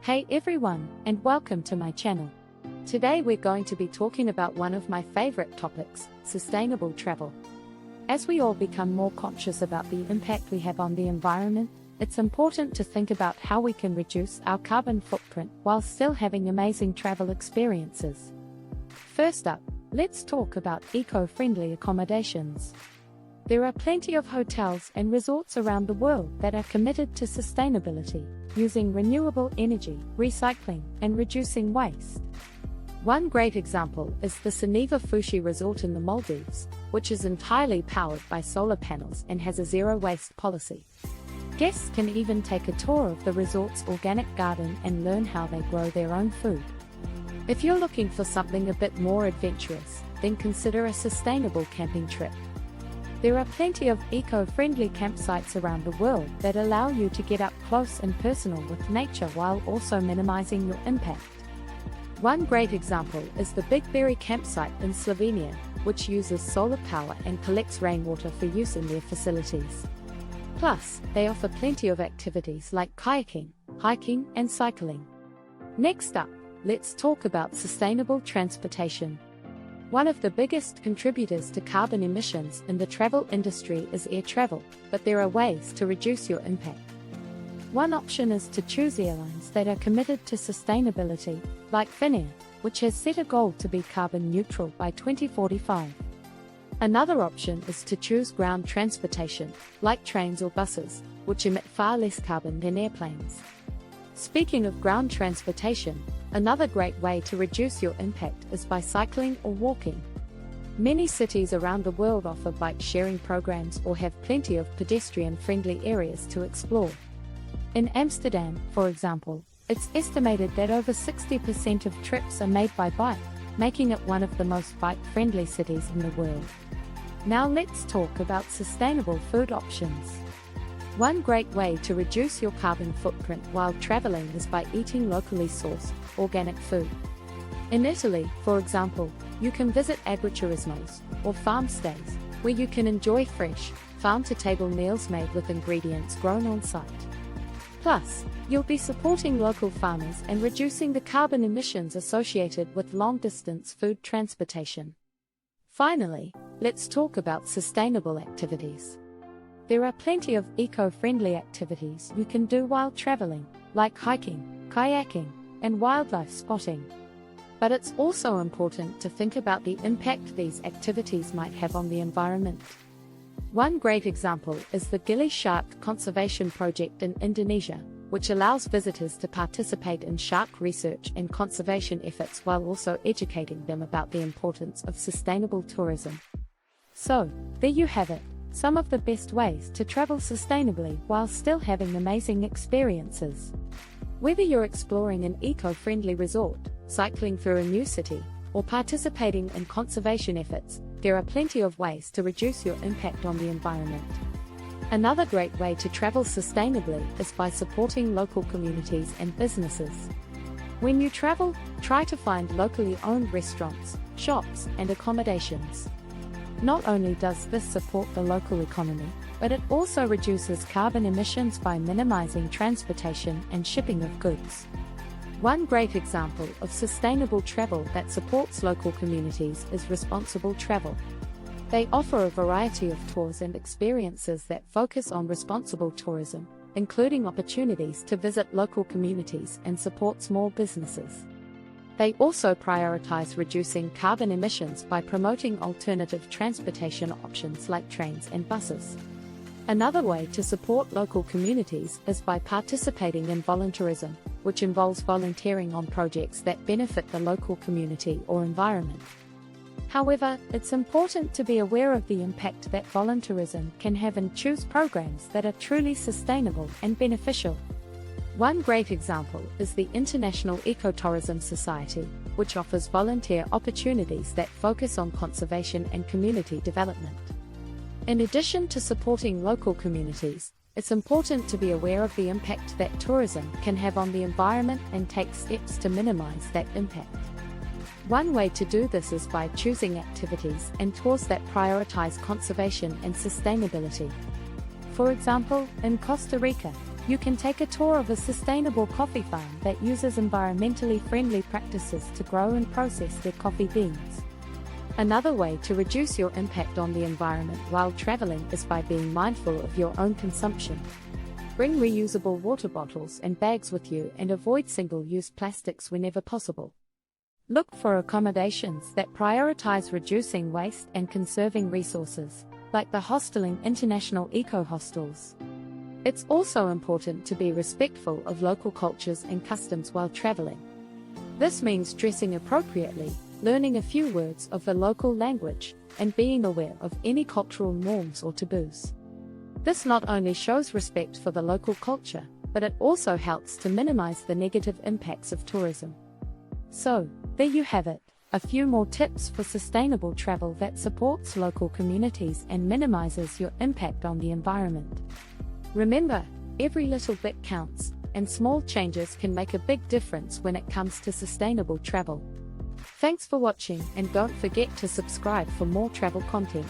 Hey everyone, and welcome to my channel. Today we're going to be talking about one of my favorite topics, sustainable travel. As we all become more conscious about the impact we have on the environment, it's important to think about how we can reduce our carbon footprint while still having amazing travel experiences. First up, let's talk about eco-friendly accommodations. There are plenty of hotels and resorts around the world that are committed to sustainability, using renewable energy, recycling, and reducing waste. One great example is the Suniva Fushi Resort in the Maldives, which is entirely powered by solar panels and has a zero-waste policy. Guests can even take a tour of the resort's organic garden and learn how they grow their own food. If you're looking for something a bit more adventurous, then consider a sustainable camping trip. There are plenty of eco-friendly campsites around the world that allow you to get up close and personal with nature while also minimizing your impact. One great example is the Big Berry campsite in Slovenia, which uses solar power and collects rainwater for use in their facilities. Plus, they offer plenty of activities like kayaking, hiking, and cycling. Next up, let's talk about sustainable transportation. One of the biggest contributors to carbon emissions in the travel industry is air travel, but there are ways to reduce your impact. One option is to choose airlines that are committed to sustainability, like Finnair, which has set a goal to be carbon neutral by 2045. Another option is to choose ground transportation, like trains or buses, which emit far less carbon than airplanes. Speaking of ground transportation, another great way to reduce your impact is by cycling or walking. Many cities around the world offer bike-sharing programs or have plenty of pedestrian-friendly areas to explore. In Amsterdam, for example, it's estimated that over 60% of trips are made by bike, making it one of the most bike-friendly cities in the world. Now let's talk about sustainable food options. One great way to reduce your carbon footprint while traveling is by eating locally sourced, organic food. In Italy, for example, you can visit agriturismos, or farm stays, where you can enjoy fresh, farm-to-table meals made with ingredients grown on site. Plus, you'll be supporting local farmers and reducing the carbon emissions associated with long-distance food transportation. Finally, let's talk about sustainable activities. There are plenty of eco-friendly activities you can do while traveling, like hiking, kayaking, and wildlife spotting. But it's also important to think about the impact these activities might have on the environment. One great example is the Gili Shark Conservation Project in Indonesia, which allows visitors to participate in shark research and conservation efforts while also educating them about the importance of sustainable tourism. So, there you have it. Some of the best ways to travel sustainably while still having amazing experiences. Whether you're exploring an eco-friendly resort, cycling through a new city, or participating in conservation efforts, there are plenty of ways to reduce your impact on the environment. Another great way to travel sustainably is by supporting local communities and businesses. When you travel, try to find locally owned restaurants, shops, and accommodations. Not only does this support the local economy, but it also reduces carbon emissions by minimizing transportation and shipping of goods. One great example of sustainable travel that supports local communities is responsible travel. They offer a variety of tours and experiences that focus on responsible tourism, including opportunities to visit local communities and support small businesses. They also prioritize reducing carbon emissions by promoting alternative transportation options like trains and buses. Another way to support local communities is by participating in volunteerism, which involves volunteering on projects that benefit the local community or environment. However, it's important to be aware of the impact that volunteerism can have and choose programs that are truly sustainable and beneficial. One great example is the International Ecotourism Society, which offers volunteer opportunities that focus on conservation and community development. In addition to supporting local communities, it's important to be aware of the impact that tourism can have on the environment and take steps to minimize that impact. One way to do this is by choosing activities and tours that prioritize conservation and sustainability. For example, in Costa Rica, You can take a tour of a sustainable coffee farm that uses environmentally friendly practices to grow and process their coffee beans. Another way to reduce your impact on the environment while traveling is by being mindful of your own consumption. Bring reusable water bottles and bags with you and avoid single-use plastics whenever possible. Look for accommodations that prioritize reducing waste and conserving resources, like the Hosteling International Eco Hostels. It's also important to be respectful of local cultures and customs while traveling. This means dressing appropriately, learning a few words of the local language, and being aware of any cultural norms or taboos. This not only shows respect for the local culture, but it also helps to minimize the negative impacts of tourism. So, there you have it, a few more tips for sustainable travel that supports local communities and minimizes your impact on the environment. Remember, every little bit counts, and small changes can make a big difference when it comes to sustainable travel. Thanks for watching, and don't forget to subscribe for more travel content.